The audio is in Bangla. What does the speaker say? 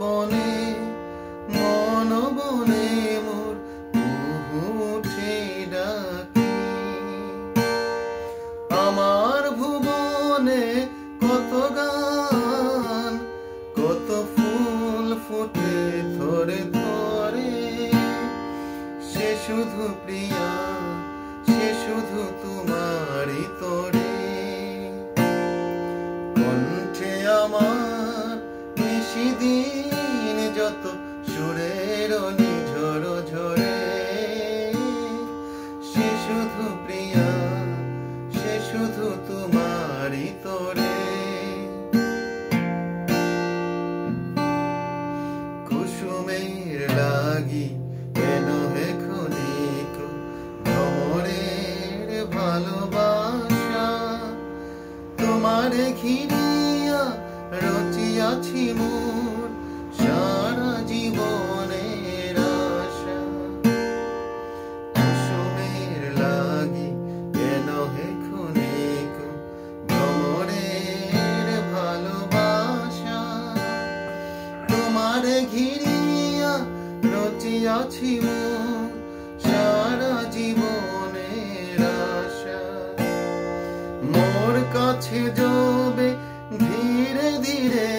বনে মন বনে মোর কুহু উঠে ডাকে। আমার ভুবনে কত গান কত ফুল ফুটে থরে থরে, সে শুধু প্রিয়া সে শুধু তোমারই তরে। কণ্ঠে আমার নিশিদিন যত সুরের নিঝর ঝরে, সে শুধু প্রিয়া সে শুধু তোমারই তরে। কুসুমের লাগি কেন হে ক্ষণিক ভ্রমরের ভালোবাসা, তোমারে ঘিরিয়া রচিয়াছি মোর সারা জীবনের আশা। কুসুমের লাগি কেন হে ক্ষণিক ভ্রমরের ভালোবাসা, তোমারে ঘিরিয়া রচিয়াছি মোর সারা জীবনের আশা। মোর কাছে যাবে ধীরে ধীরে